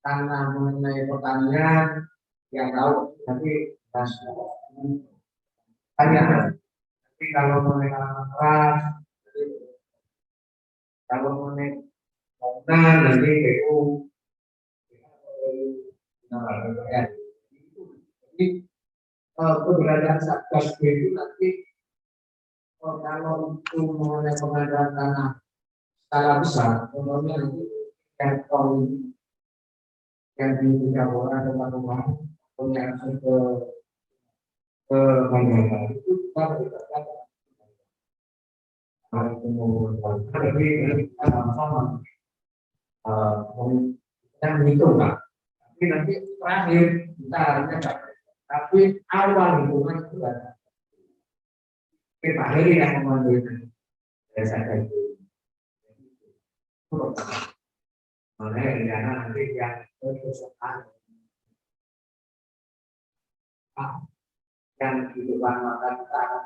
tanah mengenai pertanian yang tahu tapi hanya tapi kalau mengenai keras kalau mengenai bangunan nanti BU jadi keberadaan satgas B itu nanti kalau itu mengenai pengadaan tanah skala besar contohnya nanti yang di Jawa rumah punya akses ke bandara itu kita berikan tapi kita sama-sama kita menghitung kan tapi nanti terakhir kita harusnya tapi awal hubungan itu ada kita akhiri yang memandu saya itu makanya rencana nanti yang perusahaan yang di depan mata kita akan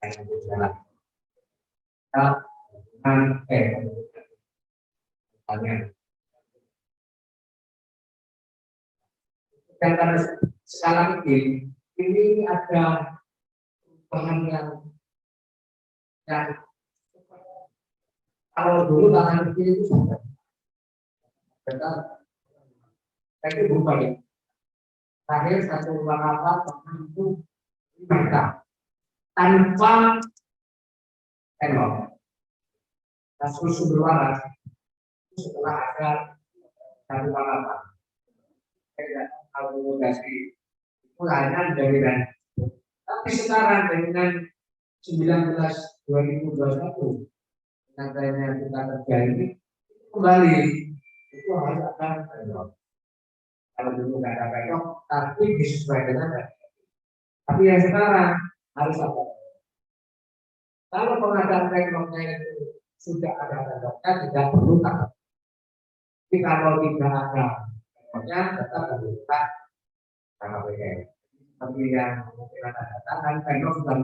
yang berjalan dan karena sekarang ini ada perubahan yang kalau dulu tangan kiri itu sudah kita itu berubah ya terakhir satu ruang kapal itu mereka tanpa tembok kasus sumber setelah ada satu ruang kapal akomodasi itu hanya dari dan tapi sekarang dengan 19/2021 dengan adanya kita kerja ini kembali itu harus ada tembok kalau dulu nggak ada tembok tapi disesuaikan dengan tapi yang sekarang harus ada kalau pengadaan temboknya itu sudah ada temboknya tidak perlu takut tapi kalau tidak ada temboknya tetap dibutuhkan sama PKN seperti yang mungkin ada katakan tembok sudah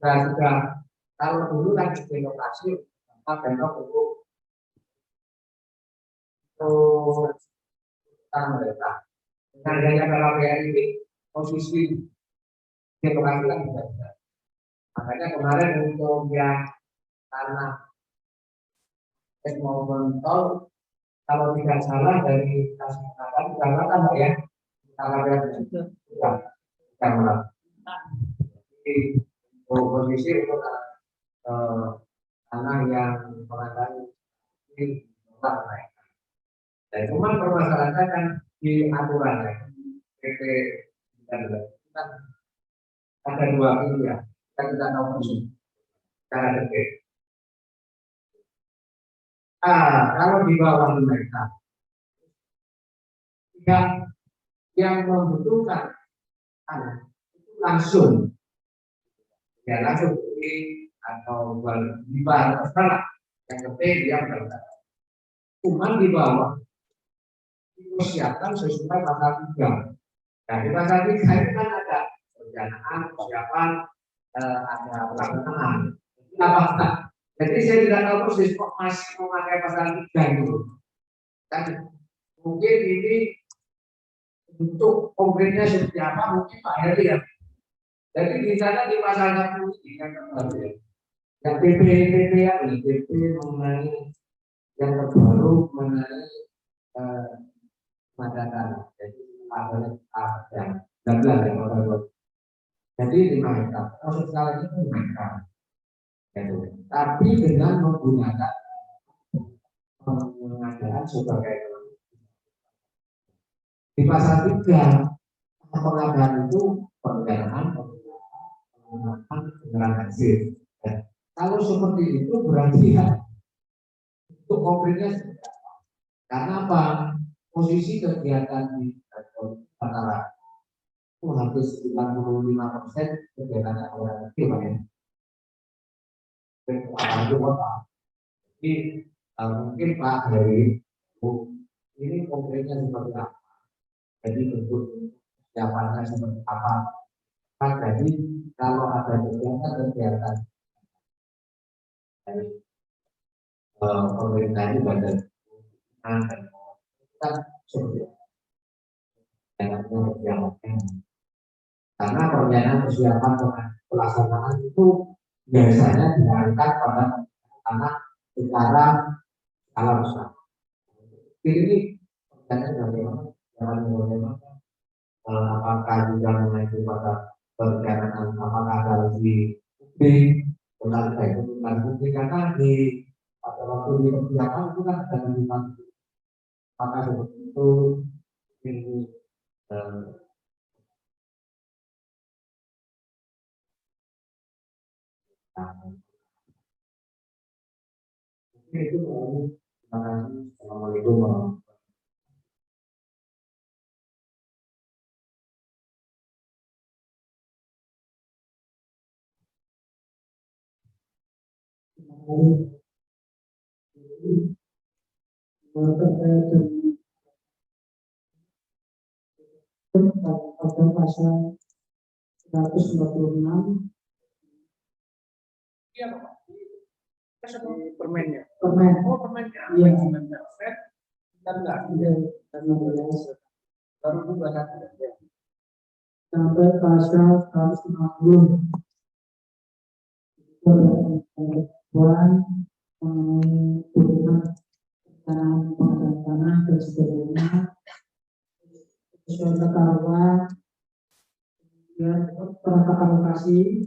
ada sudah kalau dulu kan di lokasi tembok itu untuk mereka. Dengan adanya KPR ini posisi demokrasi kan juga ada. Makanya kemarin untuk yang tanah maupun tol, kalau tidak salah dari Kalimantan karena kan ya KPR sudah melakukan. Jadi posisi untuk tanah yang pengadaan ini tetap naik. Dan cuma permasalahannya kan di aturan ya. PP dan kan ada dua pilihan. Kita tidak tahu persis cara detail. Kalau di bawah mereka yang membutuhkan tanah itu langsung beli atau di bawah terserah. Yang penting dia berangkat. Cuma di bawah dipersiapkan sesuai pasal 3. Nah, di pasal 3 ini kan ada perencanaan, persiapan, ada pelaksanaan. Apa? Jadi saya tidak tahu persis kok masih memakai pasal 3 itu. Dan mungkin ini untuk konkretnya seperti apa mungkin Pak Heri ya. Jadi di sana di pasal 1 ini yang terbaru ya. Yang PP ya, PP mengenai yang terbaru mengenai madatan. Jadi ada yang 19 yang baru. Jadi 5 hektar. Proses sekali itu 5 hektar. Tapi dengan menggunakan pengadaan sebagai di pasal 3 pengadaan itu perencanaan menggunakan kendaraan hasil. Kalau seperti itu berarti ya untuk konkretnya karena apa? Posisi kegiatan di antara itu hampir 95% kegiatan orang kecil Pak ya. Apalagi kota. Jadi mungkin Pak Heri ini konkretnya seperti apa? Jadi bentuk siapannya seperti apa? Jadi kalau ada kegiatan dari pemerintah ini badan kan seperti karena perencanaan persiapan pelaksanaan itu biasanya diarahkan pada anak secara skala besar. Ini pertanyaan bagaimana? Apakah juga mengacu pada perencanaan apakah ada di benar itu bukti karena di pada waktu di persiapan itu kan ada lima apakah seperti itu ini itu terima kasih. Assalamualaikum warahmatullahi pada pasal 146 Iya Pak. Permennya. permen. Oh permennya. Iya. Dan enggak. Iya. Baru juga satu. Sampai pasal 150 ketentuan mengenai pengadaan tanah dan sebagainya sesuai ketahuan ya penetapan lokasi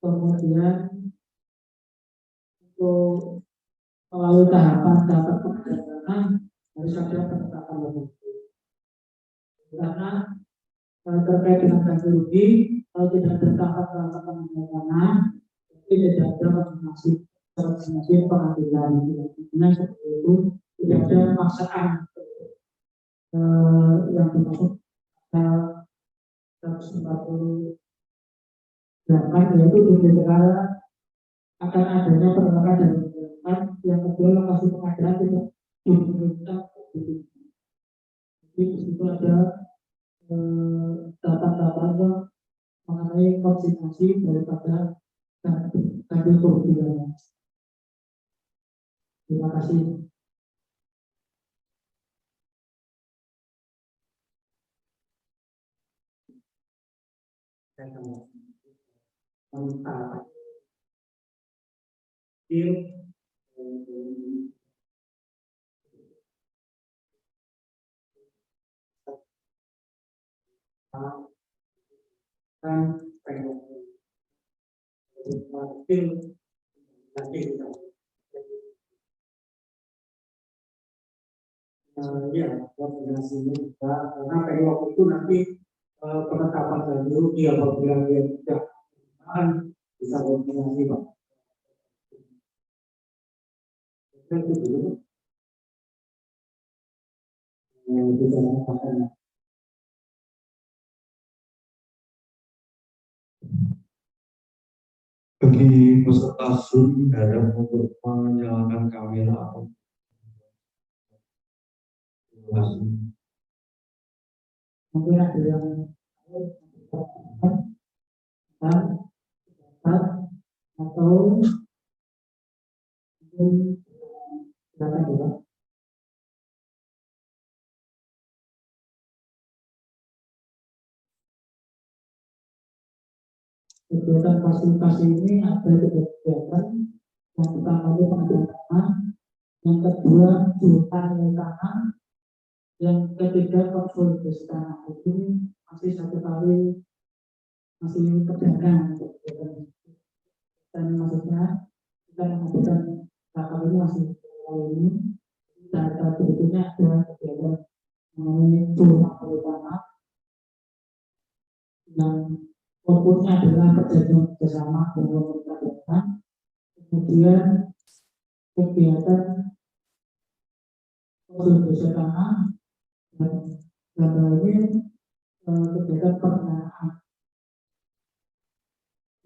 kemudian untuk melalui tahapan pengadaan tanah harus ada penetapan lokasi karena terkait dengan ganti rugi kalau tidak ada tahapan pengadaan tanah tidak ada konfirmasi pengadilan dengan seperti itu tidak ada paksaan yang dimaksud 148 yaitu di negara akan adanya penolakan dan penolakan yang kedua lokasi pengadaan tidak diminta jadi di situ ada data-data mengenai konsistensi daripada ganti kerugian. Terima kasih. Ya, koordinasinya juga karena kayak waktu itu nanti penetapan value dia apabila dia tidak akan bisa koordinasi Pak. Itu dulu bisa mengatakan. Bagi peserta Zoom harap untuk menyalakan kamera atau Mungkin ada yang atau mungkin silakan juga. Kegiatan fasilitasi ini ada tiga kegiatan. Yang pertama itu pengadaan tanah, yang kedua jurusan nilai tanah, yang ketiga konsolidasi tanah. Itu masih satu kali masih pedagang dan maksudnya kita mengadakan tahap ini masih kali ini. Data berikutnya ada kegiatan mengenai jurusan nilai tanah yang fokusnya adalah perjanjian bersama dengan pemerintah daerah. Kemudian kegiatan konsolidasi tanah dan lain kegiatan pendanaan.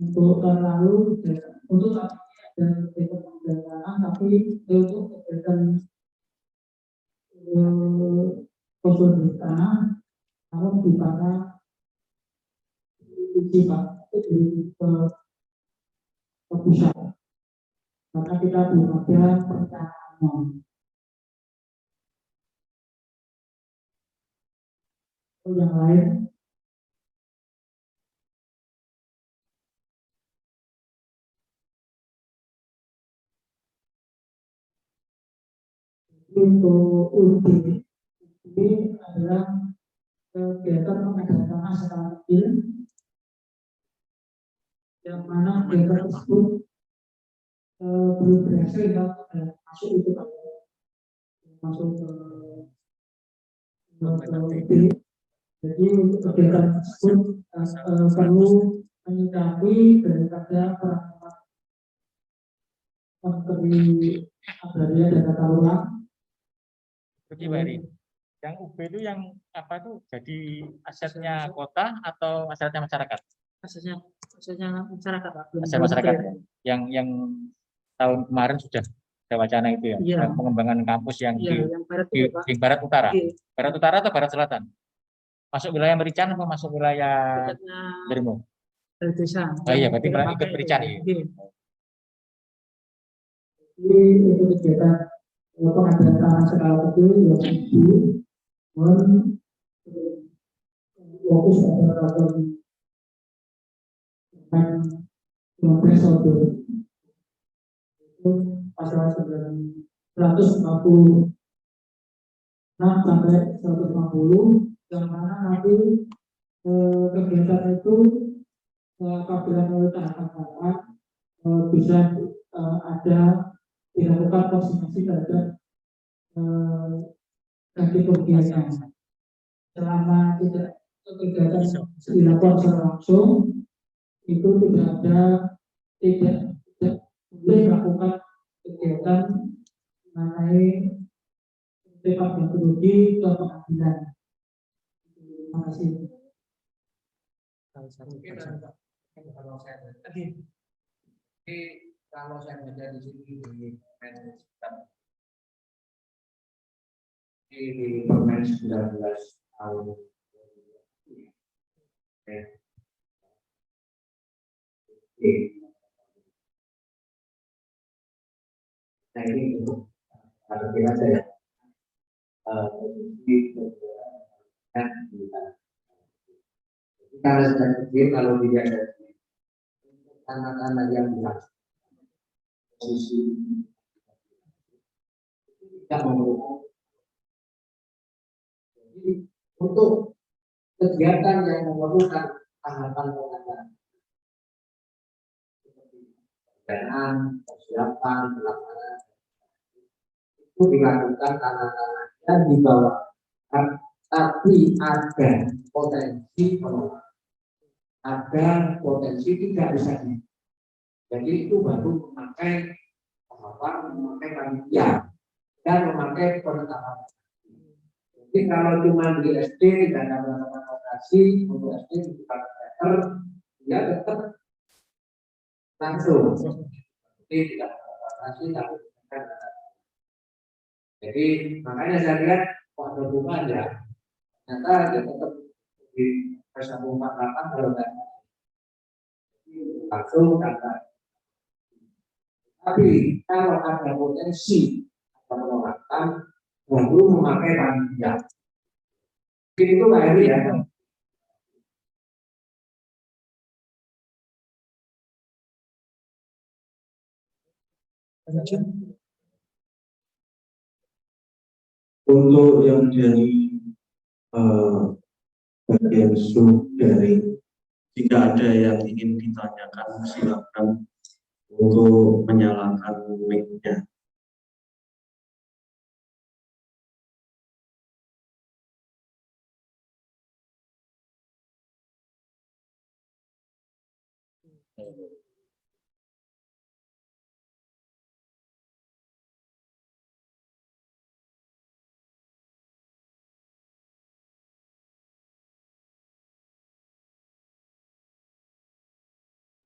Untuk tahun lalu untuk tahun ini ada kegiatan pendanaan, tapi untuk kegiatan konsolidasi tanah namun di mana uji Pak itu ke pusat karena kita belum ada perencanaannya. Yang lain untuk UB ini adalah kegiatan pengadaan tanah secara kecil yang mana kegiatan tersebut belum berhasil ya masuk itu Pak, masuk ke UB. Jadi untuk kegiatan tersebut perlu menyikapi daripada perangkat Menteri Agraria dan Tata Ruang. Oke, Pak Eri. Yang UB itu yang apa tuh? Jadi asetnya kota atau asetnya masyarakat? Asetnya masyarakat Pak. Aset masyarakat. Yang tahun kemarin sudah ada wacana itu ya. Iya. Yang pengembangan kampus yang Yang barat, di barat utara. Iya. Barat utara atau barat selatan? Masuk wilayah Merican atau masuk wilayah Dermo? Dari desa. Oh iya, berarti ikut Merican ya. Ini untuk kegiatan pengadaan tanah skala kecil yang fokus pada program dan itu pasal 156 sampai 150 yang mana nanti kegiatan itu apabila menurut bisa ada dilakukan konsinyasi terhadap ganti kerugiannya. Selama tidak kegiatan dilakukan secara langsung itu tidak boleh melakukan kegiatan mengenai tempat ganti rugi ke pengadilan. Terima kasih. Kalau saya baca di sini di Permen 19 tahun Nah ini ada kira saya kalau sudah kecil, kalau dia ada anak-anak yang bilang posisi tidak memerlukan. Jadi untuk kegiatan yang memerlukan tahapan pengadaan seperti pendanaan, persiapan, pelaksanaan itu dilakukan anak-anaknya di bawah, tapi ada potensi penolakan, ada potensi tidak bisa di. Jadi itu baru memakai memakai panitia dan memakai penetapan. Jadi kalau cuma di SD tidak ada penetapan lokasi untuk SD di meter, dia tetap langsung. Jadi tidak lokasi tapi bukan. Jadi makanya saya lihat waktu bunga ya, ternyata dia tetap di persambung 48 kalau tidak langsung kata. Tapi kalau ada potensi atau penolakan, baru memakai panitia. Itu Pak Heri ya. Untuk yang dari bagian sub dari, jika ada yang ingin ditanyakan silakan untuk menyalakan mic-nya.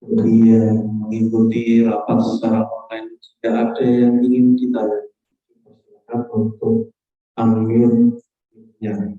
Kemudian mengikuti rapat secara online, jika ada yang ingin ditanyakan silakan untuk unmute mic-nya.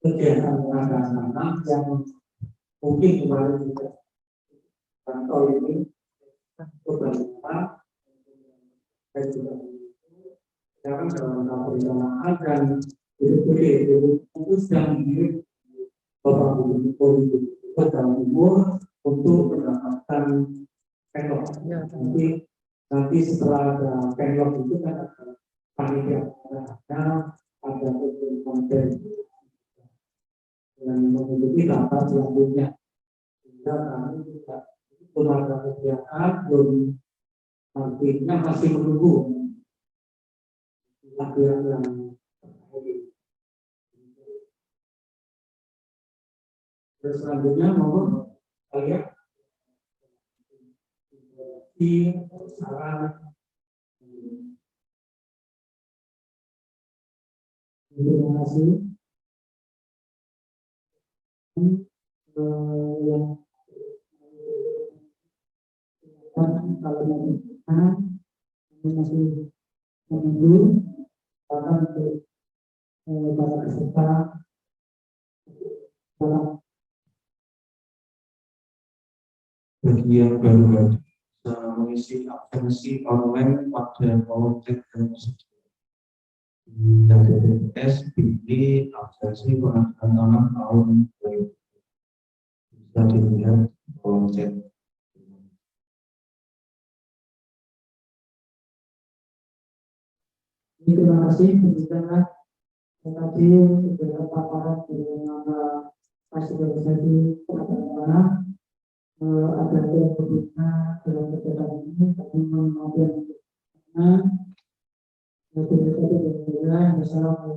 Kegiatan pengadaan yang mungkin kemarin juga kantor ini beberapa dan juga sekarang dalam perencanaan dan betul-betul fokus dan diri Bapak Gubernur Jawa Timur untuk mendapatkan penlok. Nanti setelah ada penlok itu kan ada panitia, ada konten dan mengikuti data selanjutnya. Sehingga kami juga belum ada kegiatan, belum artinya masih menunggu latihan yang terus selanjutnya mohon saya di saran terima kasih yang kalau yang masih menunggu karena untuk para peserta dalam Bagi yang baru bisa mengisi absensi online pada Poltek dan TPS pilih absensi pengadaan tanah tahun 2000. Bisa dilihat Poltek. Terima kasih penjelasan tadi sudah paparan dengan nama hasil organisasi pengadaan ada yang berbeda dalam kegiatan ini, tapi mengambil Assalamualaikum warahmatullahi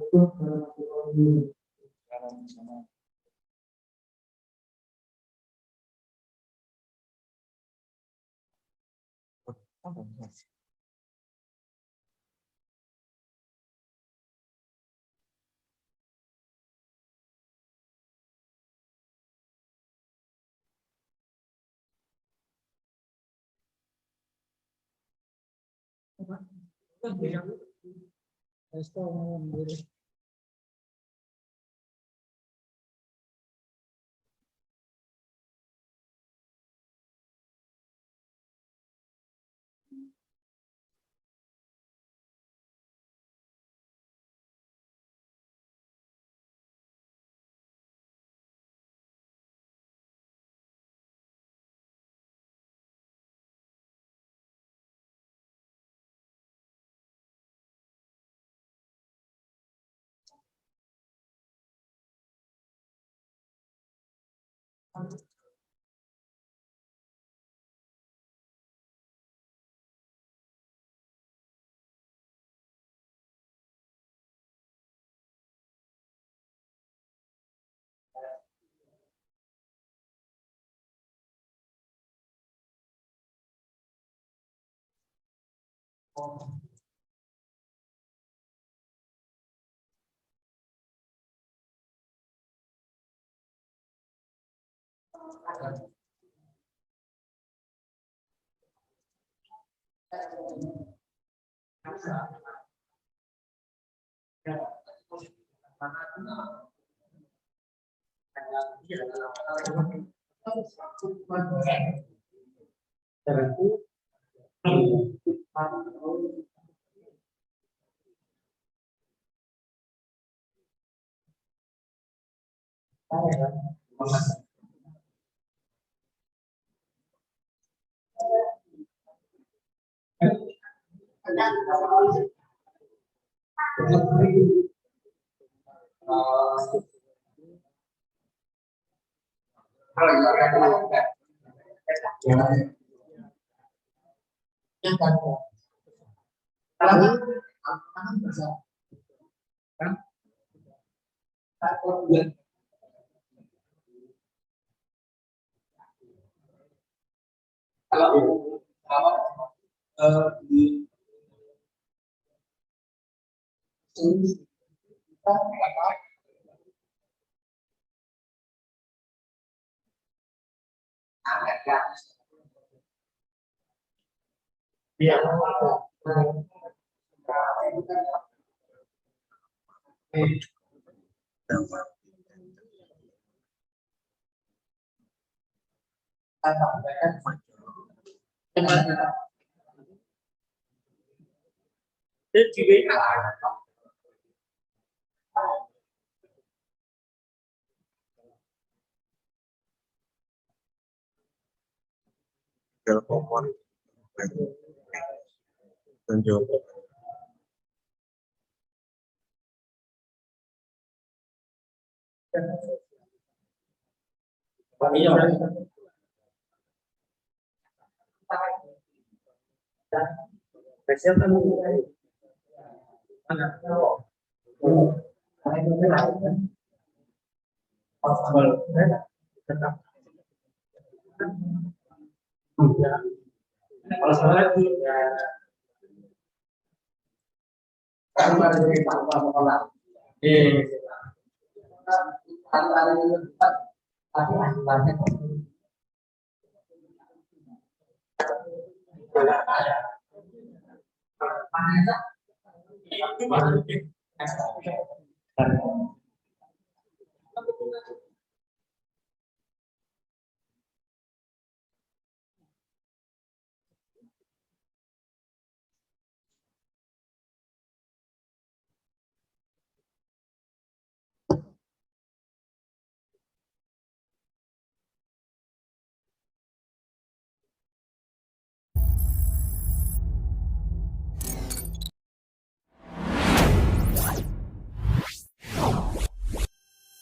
wabarakatuh. Dan jawab.